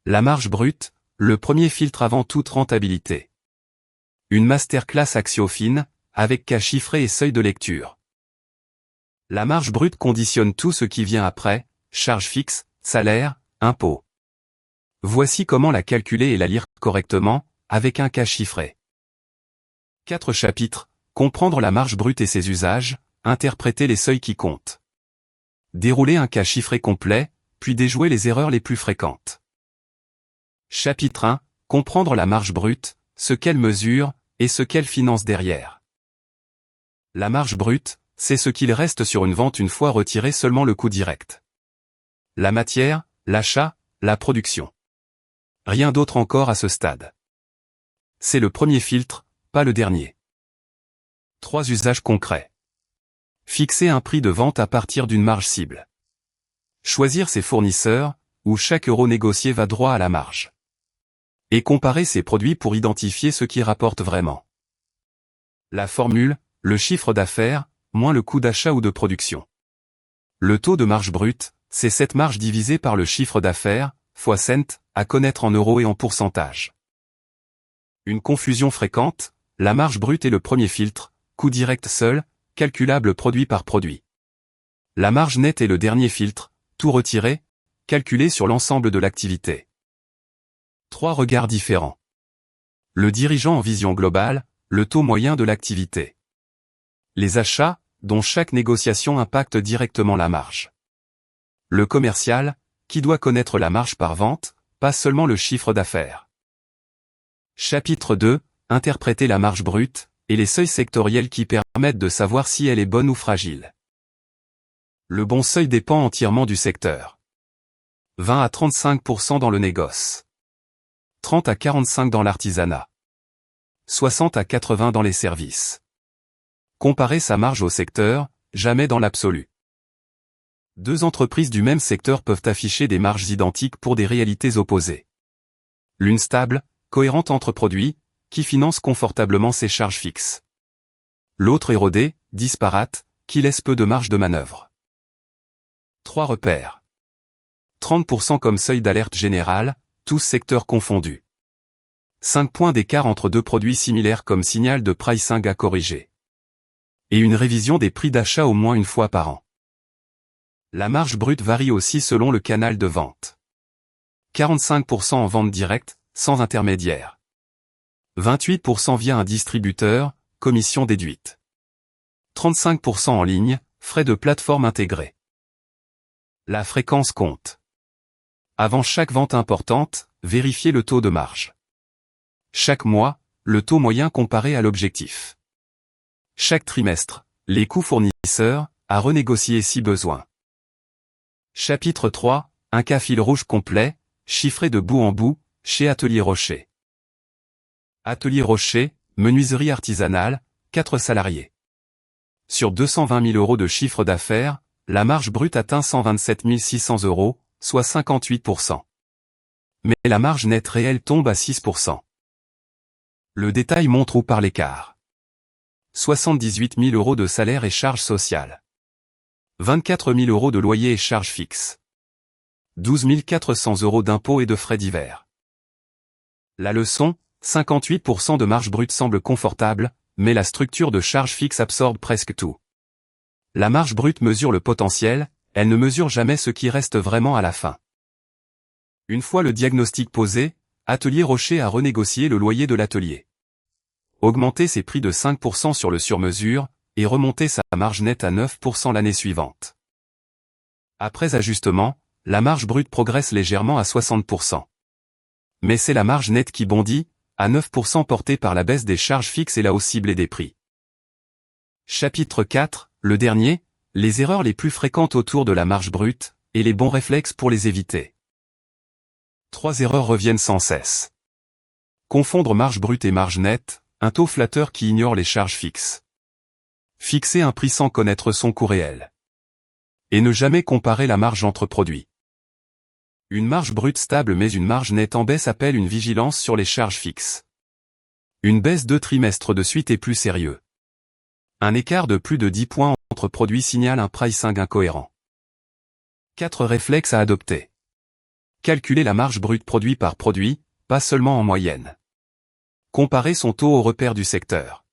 La marge brute, le premier filtre avant toute rentabilité. Une masterclass Axiofin, avec cas chiffré et seuil de lecture. La marge brute conditionne tout ce qui vient après, charges fixes, salaire, impôts. Voici comment la calculer et la lire correctement, avec un cas chiffré. 4 chapitres, comprendre la marge brute et ses usages, interpréter les seuils qui comptent. Dérouler un cas chiffré complet, puis déjouer les erreurs les plus fréquentes. Chapitre 1, comprendre la marge brute, ce qu'elle mesure, et ce qu'elle finance derrière. La marge brute, c'est ce qu'il reste sur une vente une fois retiré seulement le coût direct. La matière, l'achat, la production. Rien d'autre encore à ce stade. C'est le premier filtre, pas le dernier. 3 usages concrets. Fixer un prix de vente à partir d'une marge cible. Choisir ses fournisseurs, où chaque euro négocié va droit à la marge. Et comparer ses produits pour identifier ce qui rapporte vraiment. La formule, le chiffre d'affaires, moins le coût d'achat ou de production. Le taux de marge brute, c'est cette marge divisée par le chiffre d'affaires, fois cent, à connaître en euros et en pourcentage. Une confusion fréquente, la marge brute est le premier filtre, coût direct seul, calculable produit par produit. La marge nette est le dernier filtre, tout retiré, calculé sur l'ensemble de l'activité. 3 regards différents. Le dirigeant en vision globale, le taux moyen de l'activité. Les achats, dont chaque négociation impacte directement la marge. Le commercial, qui doit connaître la marge par vente, pas seulement le chiffre d'affaires. Chapitre 2, interpréter la marge brute, et les seuils sectoriels qui permettent de savoir si elle est bonne ou fragile. Le bon seuil dépend entièrement du secteur. 20 à 35% dans le négoce. 30 à 45 dans l'artisanat. 60 à 80 dans les services. Comparer sa marge au secteur, jamais dans l'absolu. 2 entreprises du même secteur peuvent afficher des marges identiques pour des réalités opposées. L'une stable, cohérente entre produits, qui finance confortablement ses charges fixes. L'autre érodée, disparate, qui laisse peu de marge de manœuvre. 3 repères. 30% comme seuil d'alerte général, tous secteurs confondus. 5 points d'écart entre 2 produits similaires comme signal de pricing à corriger. Et une révision des prix d'achat au moins une fois par an. La marge brute varie aussi selon le canal de vente. 45% en vente directe, sans intermédiaire. 28% via un distributeur, commission déduite. 35% en ligne, frais de plateforme intégrés. La fréquence compte. Avant chaque vente importante, vérifiez le taux de marge. Chaque mois, le taux moyen comparé à l'objectif. Chaque trimestre, les coûts fournisseurs, à renégocier si besoin. Chapitre 3, un cas fil rouge complet, chiffré de bout en bout, chez Atelier Rocher. Atelier Rocher, menuiserie artisanale, 4 salariés. Sur 220 000 euros de chiffre d'affaires, la marge brute atteint 127 600 euros, soit 58%. Mais la marge nette réelle tombe à 6%. Le détail montre où part l'écart. 78 000 euros de salaire et charges sociales. 24 000 euros de loyer et charges fixes. 12 400 euros d'impôts et de frais divers. La leçon, 58% de marge brute semble confortable, mais la structure de charges fixes absorbe presque tout. La marge brute mesure le potentiel, elle ne mesure jamais ce qui reste vraiment à la fin. Une fois le diagnostic posé, Atelier Rocher a renégocié le loyer de l'atelier. Augmenté ses prix de 5% sur le sur-mesure, et remonté sa marge nette à 9% l'année suivante. Après ajustement, la marge brute progresse légèrement à 60%. Mais c'est la marge nette qui bondit, à 9% portée par la baisse des charges fixes et la hausse ciblée des prix. Chapitre 4, le dernier, les erreurs les plus fréquentes autour de la marge brute, et les bons réflexes pour les éviter. 3 erreurs reviennent sans cesse. Confondre marge brute et marge nette, un taux flatteur qui ignore les charges fixes. Fixer un prix sans connaître son coût réel. Et ne jamais comparer la marge entre produits. Une marge brute stable mais une marge nette en baisse appelle une vigilance sur les charges fixes. Une baisse 2 trimestres de suite est plus sérieux. Un écart de plus de 10 points entre produits signale un pricing incohérent. 4 réflexes à adopter. Calculer la marge brute produit par produit, pas seulement en moyenne. Comparer son taux au repère du secteur.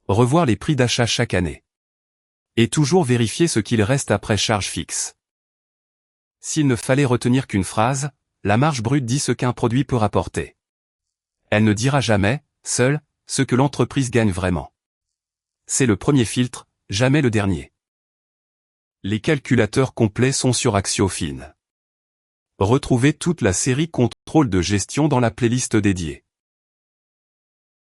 Revoir les prix d'achat chaque année. Et toujours vérifier ce qu'il reste après charge fixe. S'il ne fallait retenir qu'une phrase, la marge brute dit ce qu'un produit peut rapporter. Elle ne dira jamais, seule, ce que l'entreprise gagne vraiment. C'est le premier filtre, jamais le dernier. Les calculateurs complets sont sur AxioFin. Retrouvez toute la série Contrôle de gestion dans la playlist dédiée.